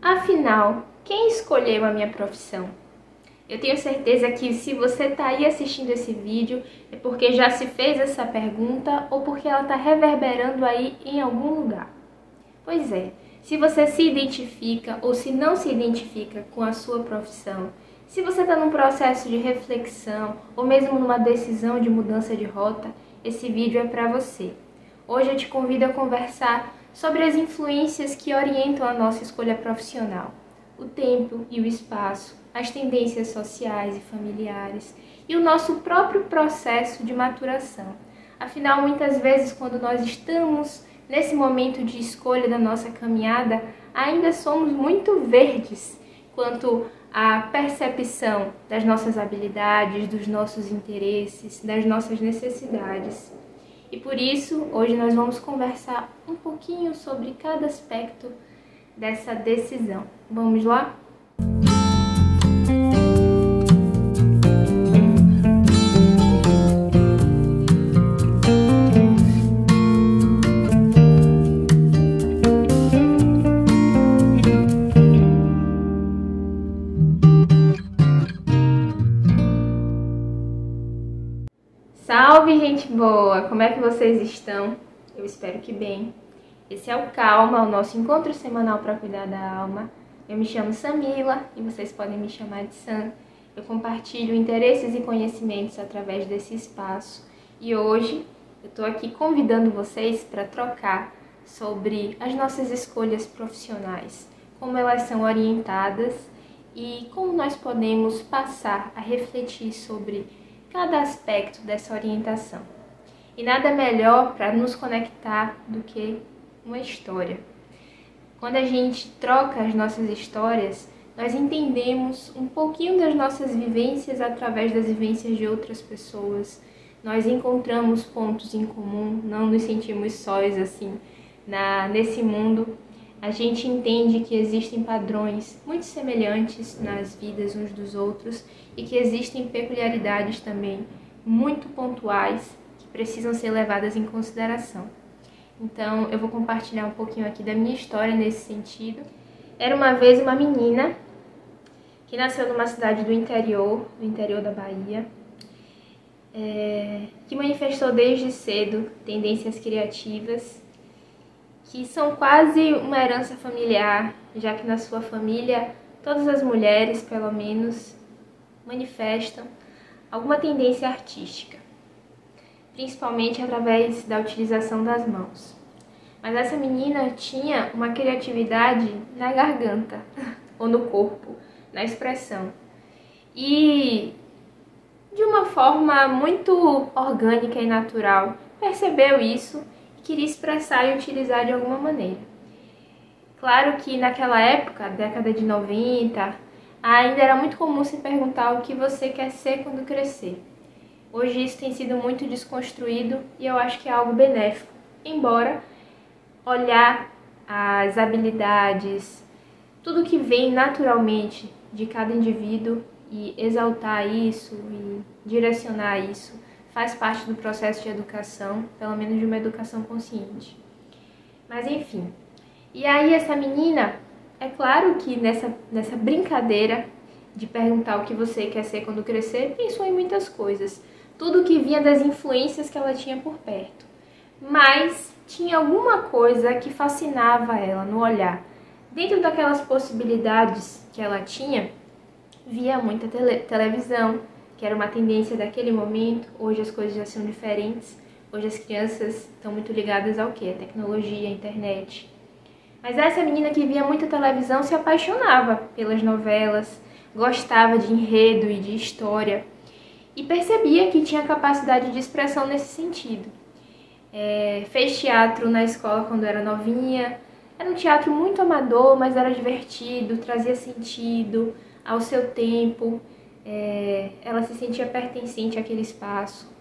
Afinal, quem escolheu a minha profissão? Eu tenho certeza que se você está aí assistindo esse vídeo é porque já se fez essa pergunta ou porque ela está reverberando aí em algum lugar. Pois é, se você se identifica ou se não se identifica com a sua profissão, se você está num processo de reflexão ou mesmo numa decisão de mudança de rota, esse vídeo é para você. Hoje eu te convido a conversar sobre as influências que orientam a nossa escolha profissional, o tempo e o espaço, as tendências sociais e familiares e o nosso próprio processo de maturação. Afinal, muitas vezes, quando nós estamos nesse momento de escolha da nossa caminhada, ainda somos muito verdes quanto à percepção das nossas habilidades, dos nossos interesses, das nossas necessidades. E por isso, hoje nós vamos conversar um pouquinho sobre cada aspecto dessa decisão. Vamos lá? Salve, gente boa! Como é que vocês estão? Eu espero que bem. Esse é o Calma, o nosso encontro semanal para cuidar da alma. Eu me chamo Samila e vocês podem me chamar de Sam. Eu compartilho interesses e conhecimentos através desse espaço. E hoje eu estou aqui convidando vocês para trocar sobre as nossas escolhas profissionais, como elas são orientadas e como nós podemos passar a refletir sobre cada aspecto dessa orientação. E nada melhor para nos conectar do que uma história. Quando a gente troca as nossas histórias, nós entendemos um pouquinho das nossas vivências através das vivências de outras pessoas. Nós encontramos pontos em comum, não nos sentimos sós assim nesse mundo. A gente entende que existem padrões muito semelhantes nas vidas uns dos outros e que existem peculiaridades também muito pontuais que precisam ser levadas em consideração. Então, eu vou compartilhar um pouquinho aqui da minha história nesse sentido. Era uma vez uma menina que nasceu numa cidade do interior da Bahia, que manifestou desde cedo tendências criativas que são quase uma herança familiar, já que na sua família todas as mulheres, pelo menos, manifestam alguma tendência artística, principalmente através da utilização das mãos. Mas essa menina tinha uma criatividade na garganta, ou no corpo, na expressão. E de uma forma muito orgânica e natural, percebeu isso e queria expressar e utilizar de alguma maneira. Claro que naquela época, década de 90, ainda era muito comum se perguntar o que você quer ser quando crescer. Hoje isso tem sido muito desconstruído e eu acho que é algo benéfico, embora olhar as habilidades, tudo que vem naturalmente de cada indivíduo e exaltar isso e direcionar isso faz parte do processo de educação, pelo menos de uma educação consciente. Mas enfim, e aí essa menina, é claro que nessa brincadeira de perguntar o que você quer ser quando crescer, pensou em muitas coisas, tudo que vinha das influências que ela tinha por perto. Mas tinha alguma coisa que fascinava ela no olhar. Dentro daquelas possibilidades que ela tinha, via muita televisão, que era uma tendência daquele momento. Hoje as coisas já são diferentes. Hoje as crianças estão muito ligadas ao quê? A tecnologia, a internet. Mas essa menina que via muita televisão se apaixonava pelas novelas, gostava de enredo e de história e percebia que tinha capacidade de expressão nesse sentido. Fez teatro na escola quando era novinha. Era um teatro muito amador, mas era divertido, trazia sentido ao seu tempo. Ela se sentia pertencente àquele espaço.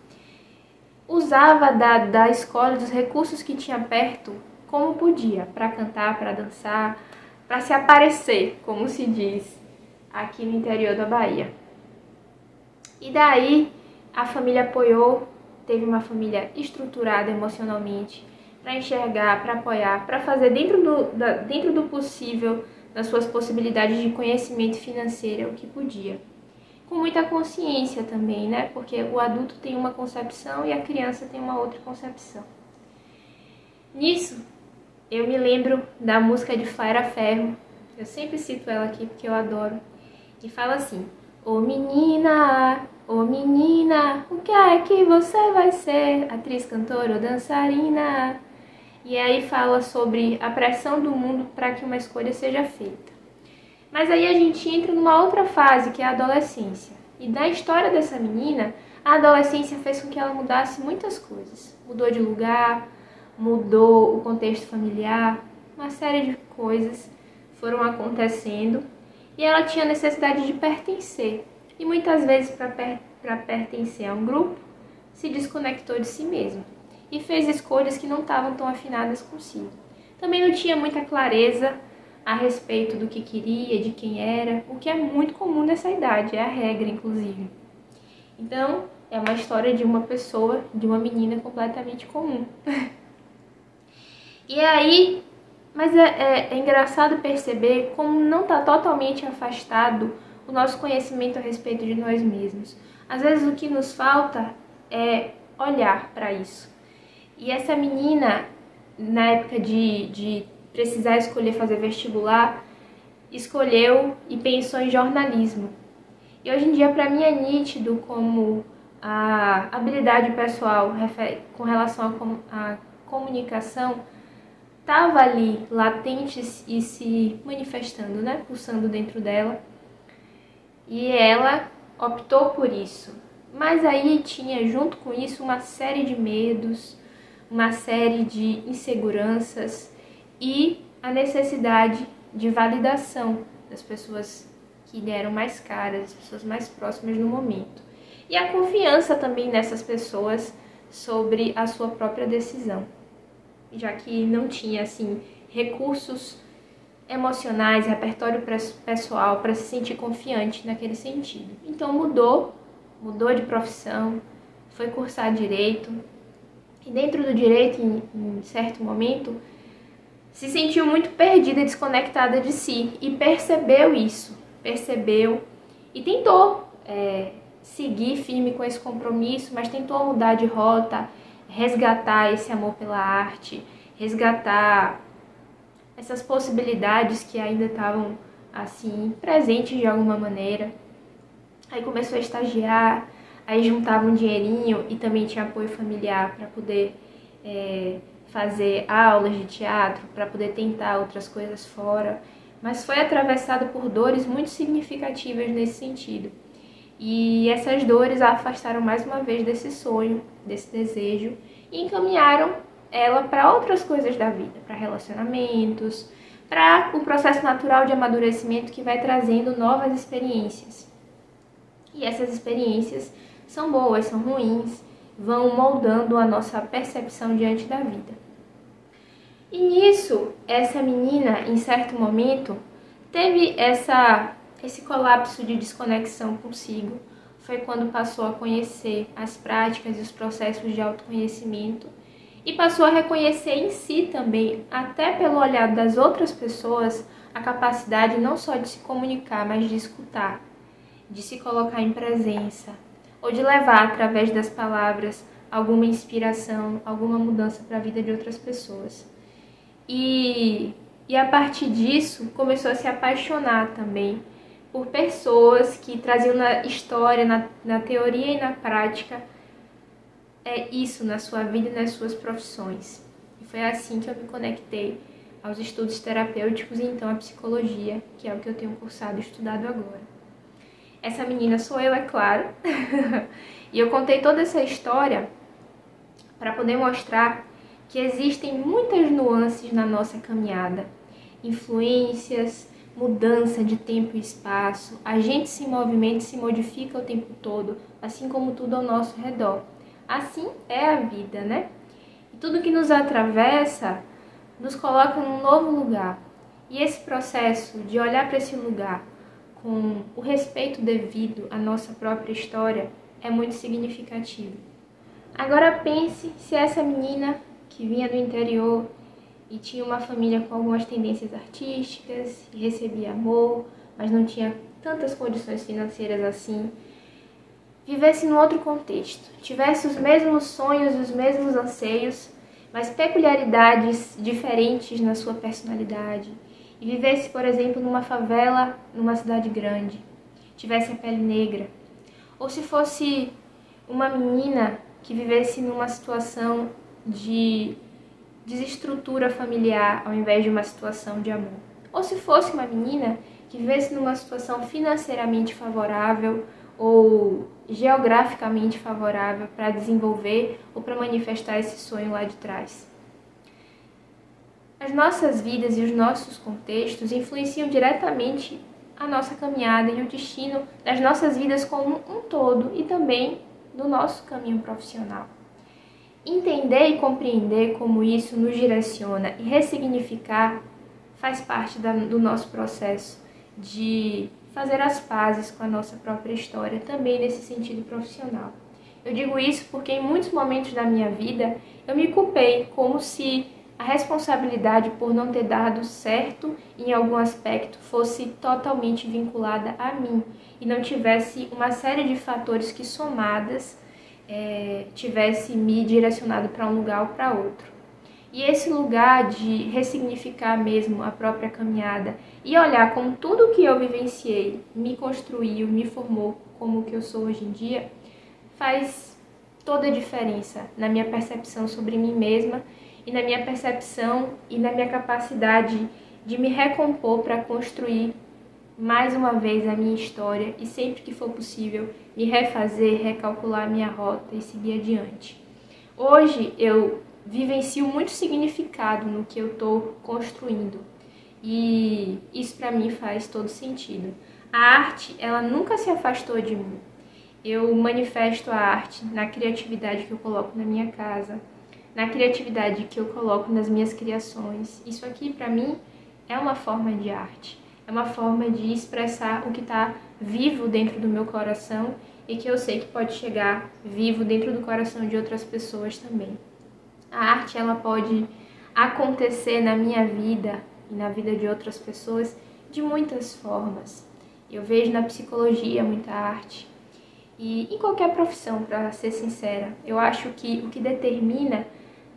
Usava da escola, dos recursos que tinha perto, como podia, para cantar, para dançar, para se aparecer, como se diz aqui no interior da Bahia. E daí a família apoiou, teve uma família estruturada emocionalmente, para enxergar, para apoiar, para fazer dentro do possível das suas possibilidades de conhecimento financeiro, o que podia. Com muita consciência também, né? Porque o adulto tem uma concepção e a criança tem uma outra concepção. Nisso, eu me lembro da música de Flaira Ferro. Eu sempre cito ela aqui porque eu adoro. E fala assim: ô menina, o que é que você vai ser? Atriz, cantora ou dançarina? E aí fala sobre a pressão do mundo para que uma escolha seja feita. Mas aí a gente entra numa outra fase, que é a adolescência. E na história dessa menina, a adolescência fez com que ela mudasse muitas coisas. Mudou de lugar, mudou o contexto familiar, uma série de coisas foram acontecendo e ela tinha necessidade de pertencer. E muitas vezes, para pertencer a um grupo, se desconectou de si mesma e fez escolhas que não estavam tão afinadas consigo. Também não tinha muita clareza a respeito do que queria, de quem era, o que é muito comum nessa idade, é a regra, inclusive. Então, é uma história de uma pessoa, de uma menina completamente comum. E aí, mas é engraçado perceber como não está totalmente afastado o nosso conhecimento a respeito de nós mesmos. Às vezes o que nos falta é olhar para isso. E essa menina, na época de precisar escolher fazer vestibular, escolheu e pensou em jornalismo. E hoje em dia, para mim, é nítido como a habilidade pessoal com relação à comunicação estava ali, latente e se manifestando, né? Pulsando dentro dela. E ela optou por isso. Mas aí tinha junto com isso uma série de medos, uma série de inseguranças e a necessidade de validação das pessoas que lhe eram mais caras, das pessoas mais próximas no momento. E a confiança também nessas pessoas sobre a sua própria decisão, já que não tinha assim recursos emocionais, repertório pessoal para se sentir confiante naquele sentido. Então mudou de profissão, foi cursar direito e dentro do direito, em certo momento, se sentiu muito perdida, desconectada de si e percebeu isso, e tentou seguir firme com esse compromisso, mas tentou mudar de rota, resgatar esse amor pela arte, resgatar essas possibilidades que ainda estavam assim presentes de alguma maneira. Aí começou a estagiar, aí juntava um dinheirinho e também tinha apoio familiar para poder fazer aulas de teatro, para poder tentar outras coisas fora, mas foi atravessada por dores muito significativas nesse sentido. E essas dores a afastaram mais uma vez desse sonho, desse desejo, e encaminharam ela para outras coisas da vida, para relacionamentos, para o processo natural de amadurecimento que vai trazendo novas experiências. E essas experiências são boas, são ruins, vão moldando a nossa percepção diante da vida. E nisso, essa menina, em certo momento, teve esse colapso de desconexão consigo. Foi quando passou a conhecer as práticas e os processos de autoconhecimento e passou a reconhecer em si também, até pelo olhar das outras pessoas, a capacidade não só de se comunicar, mas de escutar, de se colocar em presença, ou de levar através das palavras alguma inspiração, alguma mudança para a vida de outras pessoas. E a partir disso começou a se apaixonar também por pessoas que traziam na história, na teoria e na prática isso na sua vida e nas suas profissões. E foi assim que eu me conectei aos estudos terapêuticos e então à psicologia, que é o que eu tenho cursado e estudado agora. Essa menina sou eu, é claro. E eu contei toda essa história para poder mostrar que existem muitas nuances na nossa caminhada, influências, mudança de tempo e espaço, a gente se movimenta e se modifica o tempo todo, assim como tudo ao nosso redor. Assim é a vida, né? E tudo que nos atravessa nos coloca num novo lugar. E esse processo de olhar para esse lugar com o respeito devido à nossa própria história é muito significativo. Agora pense se essa menina que vinha do interior e tinha uma família com algumas tendências artísticas, e recebia amor, mas não tinha tantas condições financeiras assim, vivesse num outro contexto, tivesse os mesmos sonhos, os mesmos anseios, mas peculiaridades diferentes na sua personalidade, e vivesse, por exemplo, numa favela, numa cidade grande, tivesse a pele negra, ou se fosse uma menina que vivesse numa situação de desestrutura familiar ao invés de uma situação de amor, ou se fosse uma menina que vivesse numa situação financeiramente favorável ou geograficamente favorável para desenvolver ou para manifestar esse sonho lá de trás. As nossas vidas e os nossos contextos influenciam diretamente a nossa caminhada e o destino das nossas vidas como um todo e também do nosso caminho profissional. Entender e compreender como isso nos direciona e ressignificar faz parte do nosso processo de fazer as pazes com a nossa própria história, também nesse sentido profissional. Eu digo isso porque em muitos momentos da minha vida eu me culpei como se a responsabilidade por não ter dado certo em algum aspecto fosse totalmente vinculada a mim e não tivesse uma série de fatores que somadas tivesse me direcionado para um lugar ou para outro. E esse lugar de ressignificar mesmo a própria caminhada e olhar como tudo que eu vivenciei me construiu, me formou como o que eu sou hoje em dia, faz toda a diferença na minha percepção sobre mim mesma e na minha percepção e na minha capacidade de me recompor para construir mais uma vez a minha história e sempre que for possível me refazer, recalcular a minha rota e seguir adiante. Hoje eu vivencio muito significado no que eu estou construindo e isso para mim faz todo sentido. A arte, ela nunca se afastou de mim. Eu manifesto a arte na criatividade que eu coloco na minha casa, na criatividade que eu coloco nas minhas criações. Isso aqui para mim é uma forma de arte. É uma forma de expressar o que está vivo dentro do meu coração e que eu sei que pode chegar vivo dentro do coração de outras pessoas também. A arte, ela pode acontecer na minha vida e na vida de outras pessoas de muitas formas. Eu vejo na psicologia muita arte e em qualquer profissão, para ser sincera. Eu acho que o que determina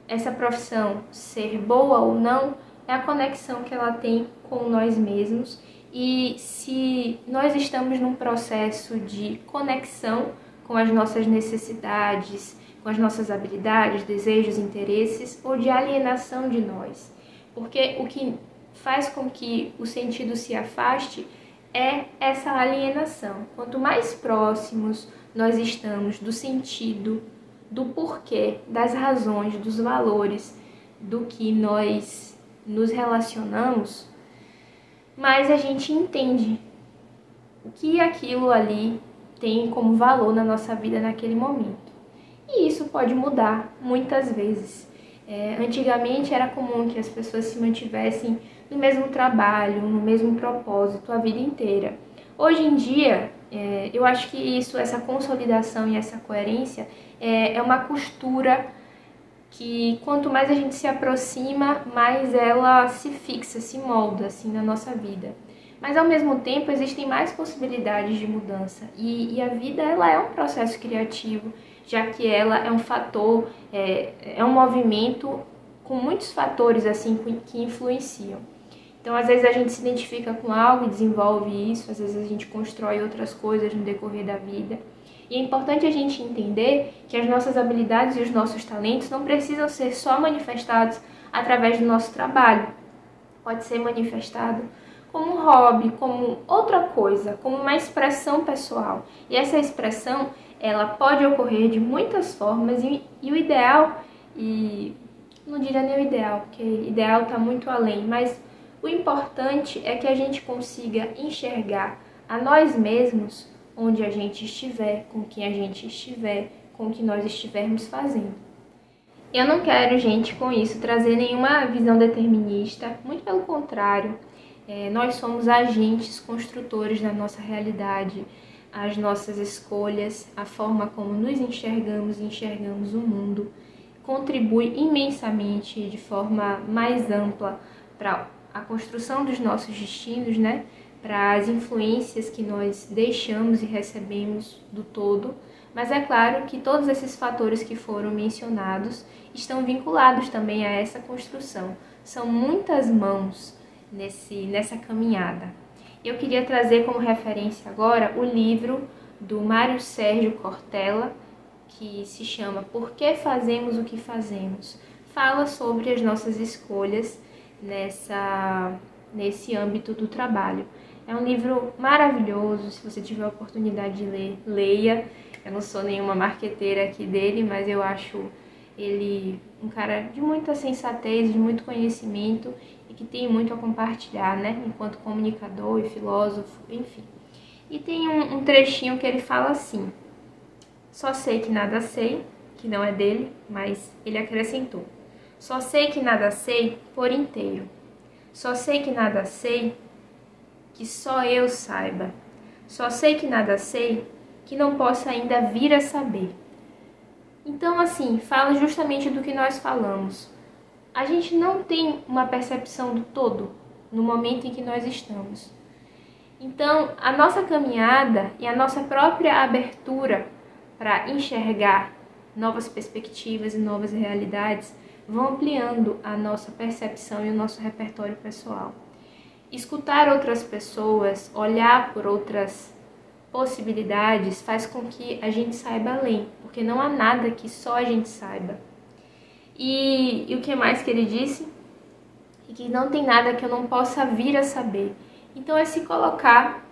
essa profissão ser boa ou não é a conexão que ela tem com nós mesmos e se nós estamos num processo de conexão com as nossas necessidades, com as nossas habilidades, desejos, interesses ou de alienação de nós. Porque o que faz com que o sentido se afaste é essa alienação. Quanto mais próximos nós estamos do sentido, do porquê, das razões, dos valores, do que nós nos relacionamos, mais a gente entende o que aquilo ali tem como valor na nossa vida naquele momento. E isso pode mudar muitas vezes. Antigamente era comum que as pessoas se mantivessem no mesmo trabalho, no mesmo propósito a vida inteira. Hoje em dia, eu acho que isso, essa consolidação e essa coerência é uma costura que quanto mais a gente se aproxima, mais ela se fixa, se molda assim na nossa vida. Mas ao mesmo tempo existem mais possibilidades de mudança e a vida ela é um processo criativo, já que ela é um fator, é um movimento com muitos fatores assim que influenciam. Então às vezes a gente se identifica com algo e desenvolve isso, às vezes a gente constrói outras coisas no decorrer da vida. E é importante a gente entender que as nossas habilidades e os nossos talentos não precisam ser só manifestados através do nosso trabalho. Pode ser manifestado como um hobby, como outra coisa, como uma expressão pessoal. E essa expressão, ela pode ocorrer de muitas formas e o ideal, e não diria nem o ideal, porque ideal está muito além, mas o importante é que a gente consiga enxergar a nós mesmos onde a gente estiver, com quem a gente estiver, com o que nós estivermos fazendo. Eu não quero, gente, com isso trazer nenhuma visão determinista, muito pelo contrário. Nós somos agentes construtores da nossa realidade, as nossas escolhas, a forma como nos enxergamos e enxergamos o mundo. contribui imensamente de forma mais ampla para a construção dos nossos destinos, né? Para as influências que nós deixamos e recebemos do todo. Mas é claro que todos esses fatores que foram mencionados estão vinculados também a essa construção. São muitas mãos nessa caminhada. Eu queria trazer como referência agora o livro do Mário Sérgio Cortella, que se chama Por que Fazemos o que Fazemos? Fala sobre as nossas escolhas nesse âmbito do trabalho. É um livro maravilhoso, se você tiver a oportunidade de ler, leia. Eu não sou nenhuma marqueteira aqui dele, mas eu acho ele um cara de muita sensatez, de muito conhecimento e que tem muito a compartilhar, né? Enquanto comunicador e filósofo, enfim. E tem um trechinho que ele fala assim: só sei que nada sei, que não é dele, mas ele acrescentou: só sei que nada sei por inteiro. Só sei que nada sei que só eu saiba. Só sei que nada sei que não possa ainda vir a saber. Então, assim, fala justamente do que nós falamos. A gente não tem uma percepção do todo no momento em que nós estamos. Então, a nossa caminhada e a nossa própria abertura para enxergar novas perspectivas e novas realidades vão ampliando a nossa percepção e o nosso repertório pessoal. Escutar outras pessoas, olhar por outras possibilidades faz com que a gente saiba além, porque não há nada que só a gente saiba. E o que mais que ele disse? E que não tem nada que eu não possa vir a saber. Então é se colocar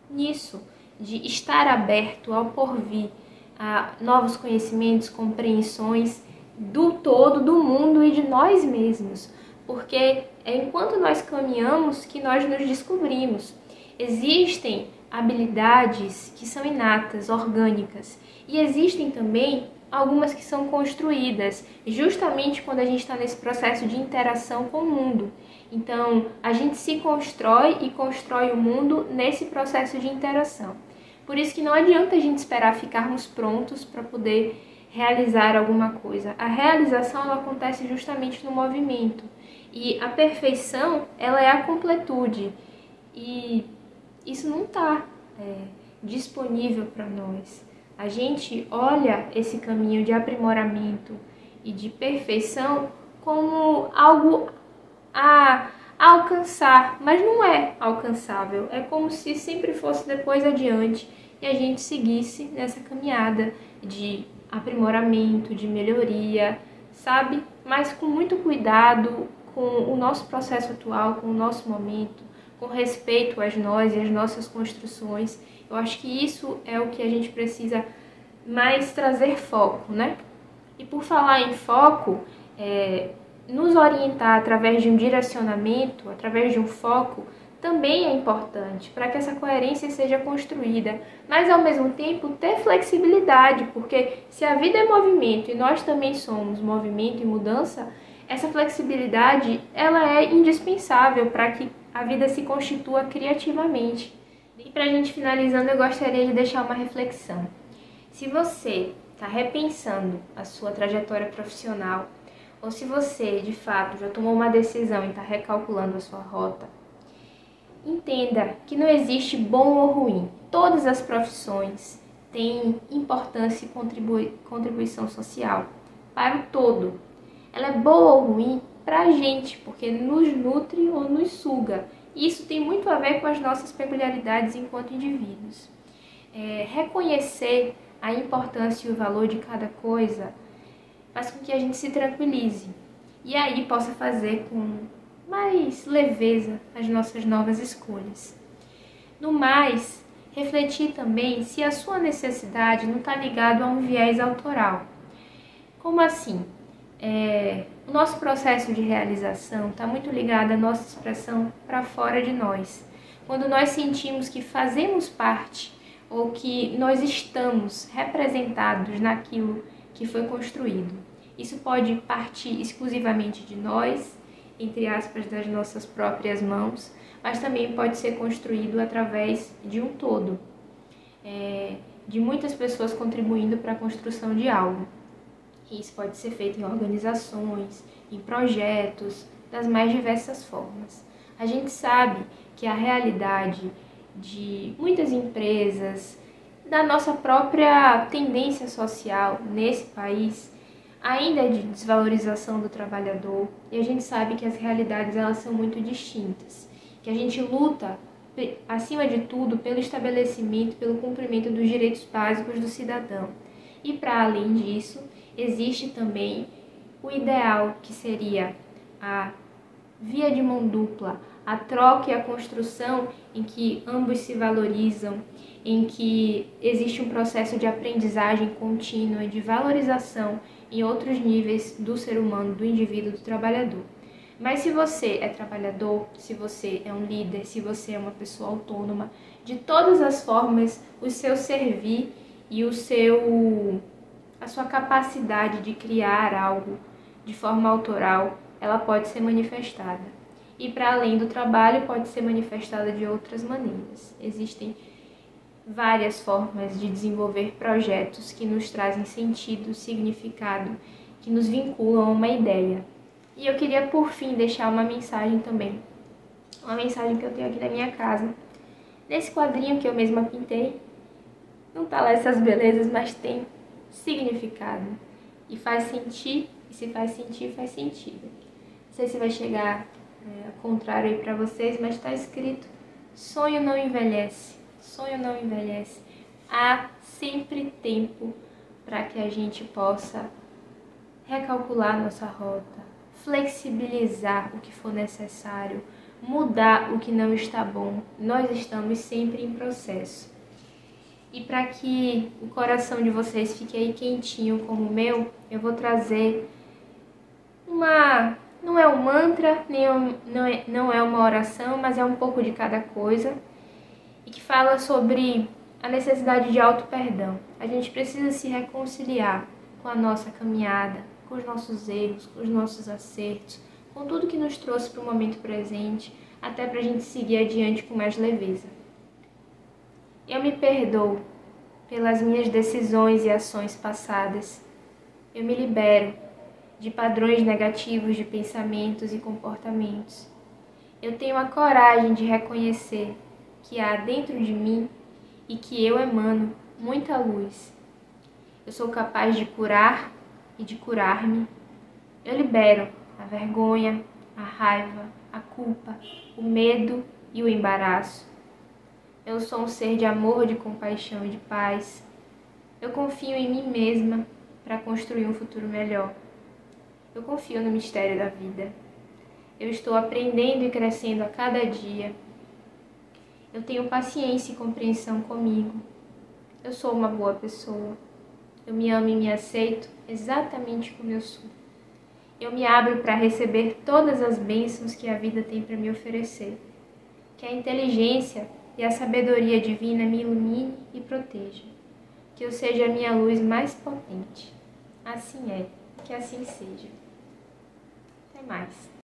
nisso, de estar aberto ao porvir, a novos conhecimentos, compreensões do todo, do mundo e de nós mesmos. Porque é enquanto nós caminhamos que nós nos descobrimos. Existem habilidades que são inatas, orgânicas, e existem também algumas que são construídas, justamente quando a gente está nesse processo de interação com o mundo. Então, a gente se constrói e constrói o mundo nesse processo de interação. Por isso que não adianta a gente esperar ficarmos prontos para poder realizar alguma coisa. A realização ela acontece justamente no movimento. E a perfeição, ela é a completude. E isso não está disponível para nós. A gente olha esse caminho de aprimoramento e de perfeição como algo a alcançar, mas não é alcançável. É como se sempre fosse depois adiante e a gente seguisse nessa caminhada de aprimoramento, de melhoria, sabe? Mas com muito cuidado com o nosso processo atual, com o nosso momento, com respeito a nós e às nossas construções. Eu acho que isso é o que a gente precisa mais trazer foco, né? E por falar em foco, nos orientar através de um direcionamento, através de um foco, também é importante para que essa coerência seja construída, mas ao mesmo tempo ter flexibilidade, porque se a vida é movimento e nós também somos movimento e mudança, essa flexibilidade ela é indispensável para que a vida se constitua criativamente. E para a gente finalizando, eu gostaria de deixar uma reflexão. Se você está repensando a sua trajetória profissional, ou se você, de fato, já tomou uma decisão e está recalculando a sua rota, entenda que não existe bom ou ruim. Todas as profissões têm importância e contribuição social para o todo. Ela é boa ou ruim para a gente, porque nos nutre ou nos suga. Isso tem muito a ver com as nossas peculiaridades enquanto indivíduos. Reconhecer a importância e o valor de cada coisa faz com que a gente se tranquilize e aí possa fazer com mais leveza as nossas novas escolhas. No mais, refletir também se a sua necessidade não está ligada a um viés autoral. Como assim? O nosso processo de realização está muito ligado à nossa expressão para fora de nós. Quando nós sentimos que fazemos parte ou que nós estamos representados naquilo que foi construído. Isso pode partir exclusivamente de nós, entre aspas, das nossas próprias mãos, mas também pode ser construído através de um todo, de muitas pessoas contribuindo para a construção de algo. Isso pode ser feito em organizações, em projetos, das mais diversas formas. A gente sabe que a realidade de muitas empresas, da nossa própria tendência social nesse país, ainda é de desvalorização do trabalhador, e a gente sabe que as realidades elas são muito distintas, que a gente luta, acima de tudo, pelo estabelecimento, pelo cumprimento dos direitos básicos do cidadão. E para além disso, existe também o ideal, que seria a via de mão dupla, a troca e a construção em que ambos se valorizam, em que existe um processo de aprendizagem contínua e de valorização em outros níveis do ser humano, do indivíduo, do trabalhador. Mas se você é trabalhador, se você é um líder, se você é uma pessoa autônoma, de todas as formas, o seu servir e a sua capacidade de criar algo de forma autoral, ela pode ser manifestada. E para além do trabalho, pode ser manifestada de outras maneiras. Existem várias formas de desenvolver projetos que nos trazem sentido, significado, que nos vinculam a uma ideia. E eu queria, por fim, deixar uma mensagem também. Uma mensagem que eu tenho aqui na minha casa. Nesse quadrinho que eu mesma pintei, não tá lá essas belezas, mas tem significado. E faz sentir, e se faz sentir, faz sentido. Não sei se vai chegar ao contrário aí pra vocês, mas tá escrito: sonho não envelhece, sonho não envelhece. Há sempre tempo para que a gente possa recalcular nossa rota, flexibilizar o que for necessário, mudar o que não está bom. Nós estamos sempre em processo. E para que o coração de vocês fique aí quentinho como o meu, eu vou trazer não é um mantra, não é uma oração, mas é um pouco de cada coisa, e que fala sobre a necessidade de auto-perdão. A gente precisa se reconciliar com a nossa caminhada, com os nossos erros, com os nossos acertos, com tudo que nos trouxe para o momento presente, até para a gente seguir adiante com mais leveza. Eu me perdoo pelas minhas decisões e ações passadas. Eu me libero de padrões negativos de pensamentos e comportamentos. Eu tenho a coragem de reconhecer que há dentro de mim e que eu emano muita luz. Eu sou capaz de curar e de curar-me. Eu libero a vergonha, a raiva, a culpa, o medo e o embaraço. Eu sou um ser de amor, de compaixão e de paz. Eu confio em mim mesma para construir um futuro melhor. Eu confio no mistério da vida. Eu estou aprendendo e crescendo a cada dia. Eu tenho paciência e compreensão comigo. Eu sou uma boa pessoa. Eu me amo e me aceito exatamente como eu sou. Eu me abro para receber todas as bênçãos que a vida tem para me oferecer. Que a inteligência e a sabedoria divina me ilumine e proteja. Que eu seja a minha luz mais potente. Assim é, que assim seja. Até mais.